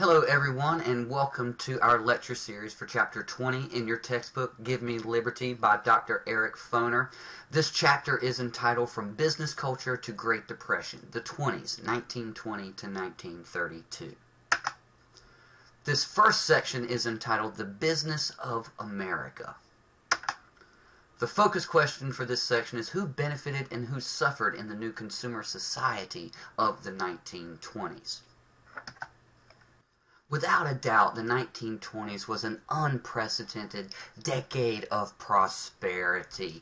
Hello everyone, and welcome to our lecture series for Chapter 20 in your textbook, Give Me Liberty by Dr. Eric Foner. This chapter is entitled From Business Culture to Great Depression, the 20s, 1920 to 1932. This first section is entitled The Business of America. The focus question for this section is who benefited and who suffered in the new consumer society of the 1920s. Without a doubt, the 1920s was an unprecedented decade of prosperity.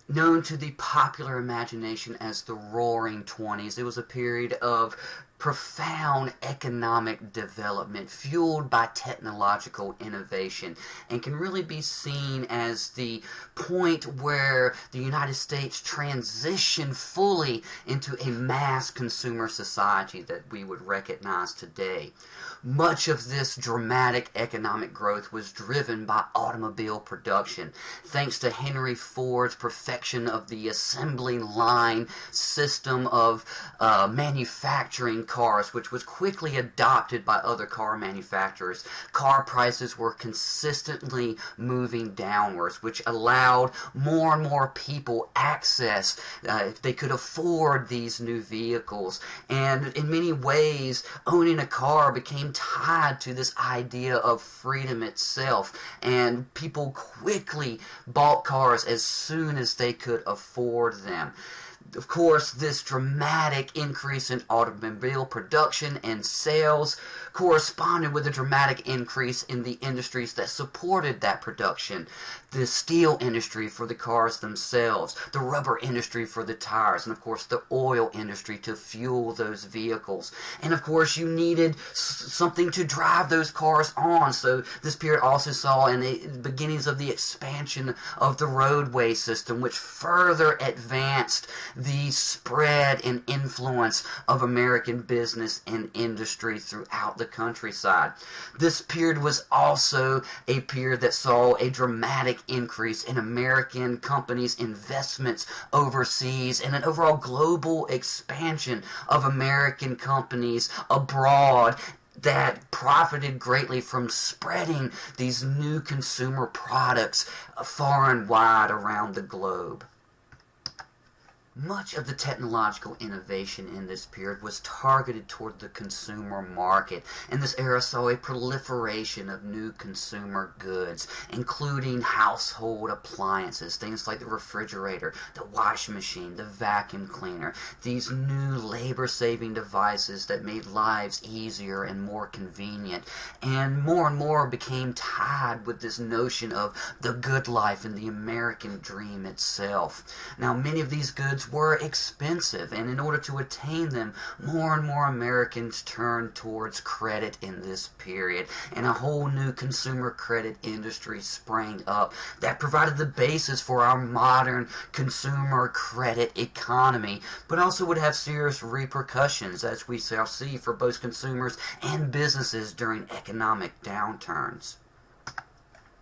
Known to the popular imagination as the Roaring Twenties, it was a period of profound economic development fueled by technological innovation and can really be seen as the point where the United States transitioned fully into a mass consumer society that we would recognize today. Much of this dramatic economic growth was driven by automobile production, thanks to Henry Ford's perfection of the assembly line system of manufacturing cars, which was quickly adopted by other car manufacturers. Car prices were consistently moving downwards, which allowed more and more people access if they could afford these new vehicles. And in many ways, owning a car became tied to this idea of freedom itself, and people quickly bought cars as soon as they could afford them. Of course, this dramatic increase in automobile production and sales corresponded with a dramatic increase in the industries that supported that production. The steel industry for the cars themselves, the rubber industry for the tires, and of course the oil industry to fuel those vehicles. And of course you needed something to drive those cars on, so this period also saw in the beginnings of the expansion of the roadway system, which further advanced the spread and influence of American business and industry throughout the countryside. This period was also a period that saw a dramatic increase in American companies' investments overseas and an overall global expansion of American companies abroad that profited greatly from spreading these new consumer products far and wide around the globe. Much of the technological innovation in this period was targeted toward the consumer market, and this era saw a proliferation of new consumer goods, including household appliances, things like the refrigerator, the washing machine, the vacuum cleaner, these new labor-saving devices that made lives easier and more convenient, and more became tied with this notion of the good life and the American dream itself. Now, many of these goods were expensive, and in order to attain them, more and more Americans turned towards credit in this period, and a whole new consumer credit industry sprang up that provided the basis for our modern consumer credit economy, but also would have serious repercussions, as we shall see, for both consumers and businesses during economic downturns.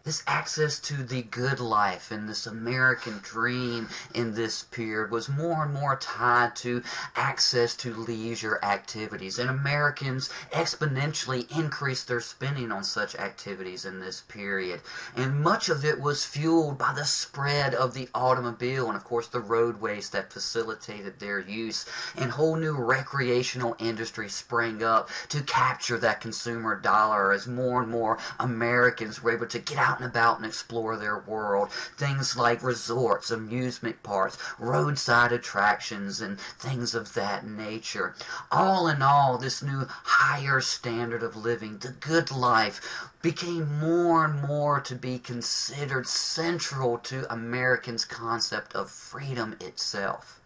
This access to the good life and this American dream in this period was more and more tied to access to leisure activities, and Americans exponentially increased their spending on such activities in this period. And much of it was fueled by the spread of the automobile and, of course, the roadways that facilitated their use, and whole new recreational industry sprang up to capture that consumer dollar as more and more Americans were able to get out and about and explore their world. Things like resorts, amusement parks, roadside attractions, and things of that nature. All in all, this new higher standard of living, the good life, became more and more to be considered central to Americans' concept of freedom itself.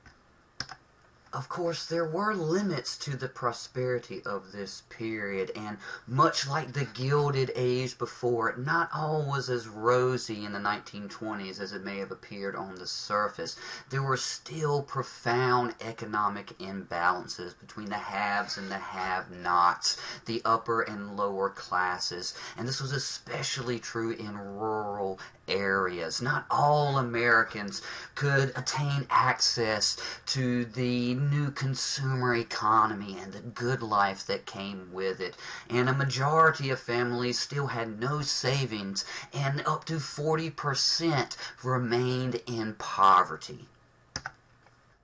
Of course, there were limits to the prosperity of this period, and much like the Gilded Age before it, not all was as rosy in the 1920s as it may have appeared on the surface. There were still profound economic imbalances between the haves and the have-nots, the upper and lower classes, and this was especially true in rural areas. Not all Americans could attain access to the new consumer economy and the good life that came with it. And a majority of families still had no savings, and up to 40% remained in poverty.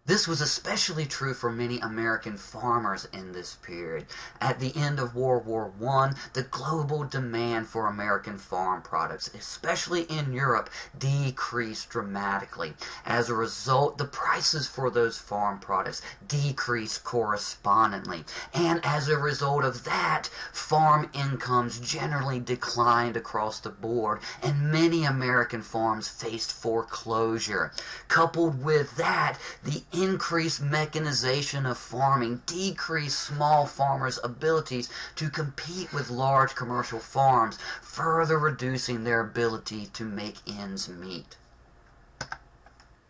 This was especially true for many American farmers in this period. At the end of World War I, the global demand for American farm products, especially in Europe, decreased dramatically. As a result, the prices for those farm products decreased correspondingly. And as a result of that, farm incomes generally declined across the board, and many American farms faced foreclosure. Coupled with that, the increased mechanization of farming decreased small farmers' abilities to compete with large commercial farms, further reducing their ability to make ends meet.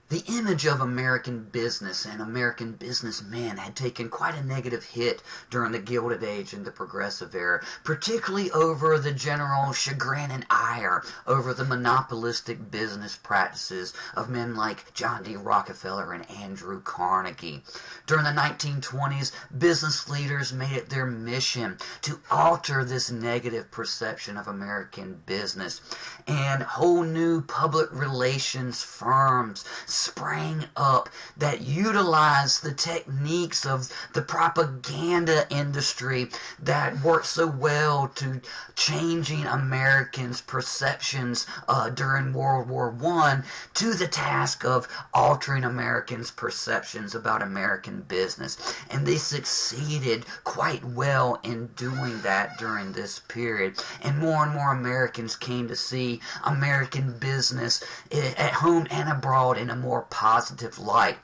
The image of American business and American businessmen had taken quite a negative hit during the Gilded Age and the Progressive Era, particularly over the general chagrin and ire over the monopolistic business practices of men like John D. Rockefeller and Andrew Carnegie. During the 1920s, business leaders made it their mission to alter this negative perception of American business, and whole new public relations firms sprang up that utilized the techniques of the propaganda industry that worked so well to changing Americans' perceptions during World War I to the task of altering Americans' perceptions about American business. And they succeeded quite well in doing that during this period. And more Americans came to see American business at home and abroad in a more positive light.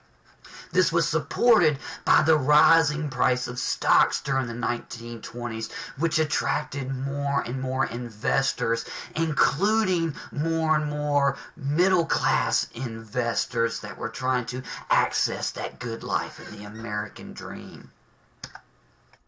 This was supported by the rising price of stocks during the 1920s, which attracted more and more investors, including more and more middle-class investors that were trying to access that good life and the American dream.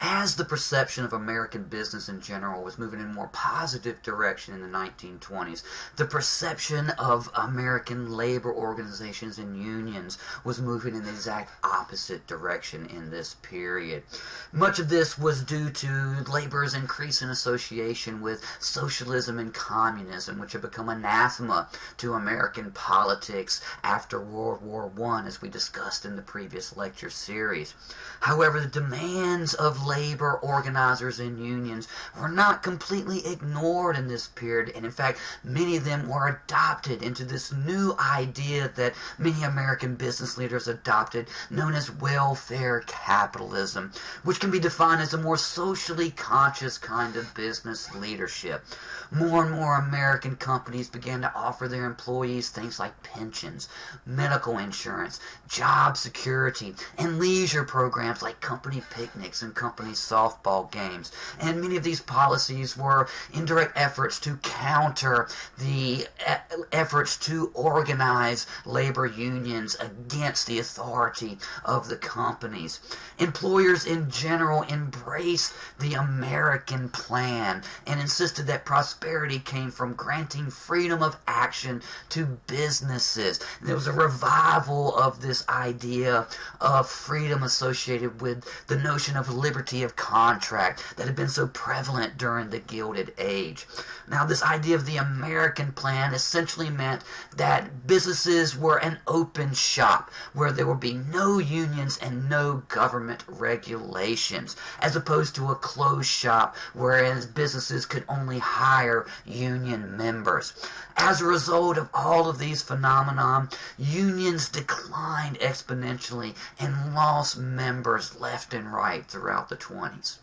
As the perception of American business in general was moving in a more positive direction in the 1920s, the perception of American labor organizations and unions was moving in the exact opposite direction in this period. Much of this was due to labor's increasing association with socialism and communism, which had become anathema to American politics after World War I, as we discussed in the previous lecture series. However, the demands of labor organizers and unions were not completely ignored in this period, and in fact, many of them were adopted into this new idea that many American business leaders adopted, known as welfare capitalism, which can be defined as a more socially conscious kind of business leadership. More and more American companies began to offer their employees things like pensions, medical insurance, job security, and leisure programs like company picnics and company softball games. And many of these policies were indirect efforts to counter the efforts to organize labor unions against the authority of the companies. Employers in general embraced the American plan and insisted that prosperity came from granting freedom of action to businesses. There was a revival of this idea of freedom associated with the notion of liberty of contract that had been so prevalent during the Gilded Age. Now, this idea of the American plan essentially meant that businesses were an open shop where there would be no unions and no government regulations, as opposed to a closed shop whereas businesses could only hire union members. As a result of all of these phenomena, unions declined exponentially and lost members left and right throughout the 20s.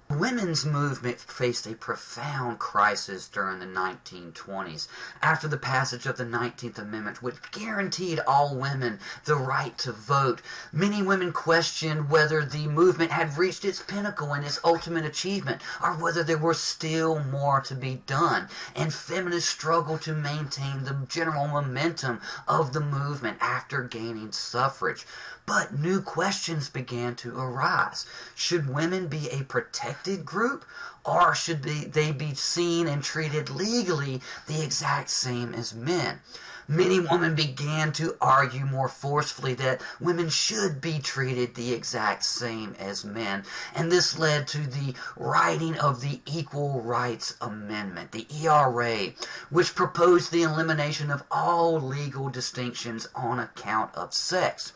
The women's movement faced a profound crisis during the 1920s after the passage of the 19th Amendment, which guaranteed all women the right to vote. Many women questioned whether the movement had reached its pinnacle and its ultimate achievement, or whether there were still more to be done, and feminists struggled to maintain the general momentum of the movement after gaining suffrage. But new questions began to arise. Should women be a protected group, or should they be seen and treated legally the exact same as men? Many women began to argue more forcefully that women should be treated the exact same as men, and this led to the writing of the Equal Rights Amendment, the ERA, which proposed the elimination of all legal distinctions on account of sex.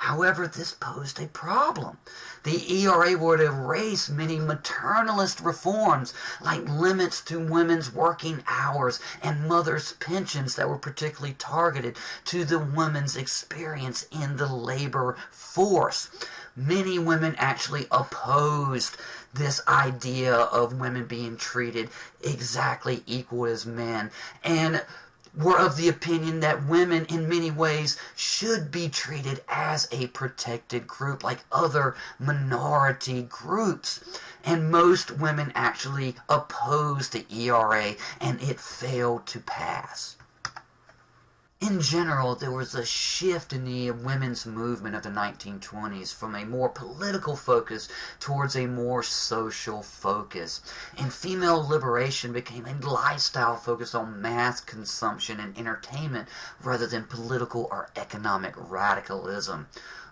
However, this posed a problem. The ERA would erase many maternalist reforms, like limits to women's working hours and mothers' pensions that were particularly targeted to the women's experience in the labor force. Many women actually opposed this idea of women being treated exactly equal as men, and were of the opinion that women in many ways should be treated as a protected group like other minority groups. And most women actually opposed the ERA, and it failed to pass. In general, there was a shift in the women's movement of the 1920s from a more political focus towards a more social focus. And female liberation became a lifestyle focused on mass consumption and entertainment rather than political or economic radicalism.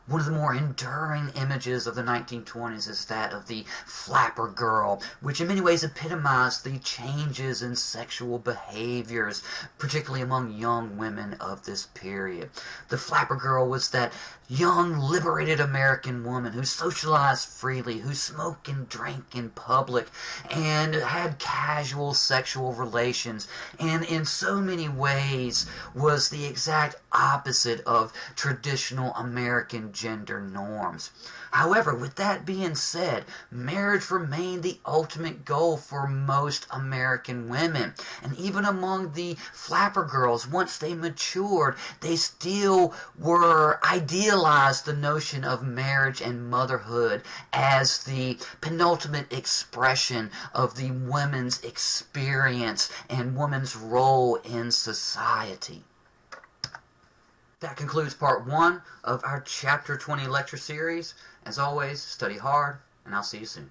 One of the more enduring images of the 1920s is that of the flapper girl, which in many ways epitomized the changes in sexual behaviors, particularly among young women of this period. The flapper girl was that young, liberated American woman who socialized freely, who smoked and drank in public, and had casual sexual relations, and in so many ways was the exact opposite of traditional American gender norms. However, with that being said, marriage remained the ultimate goal for most American women. And even among the flapper girls, once they matured, they still were idealized the notion of marriage and motherhood as the penultimate expression of the woman's experience and woman's role in society. That concludes part 1 of our Chapter 20 lecture series. As always, study hard, and I'll see you soon.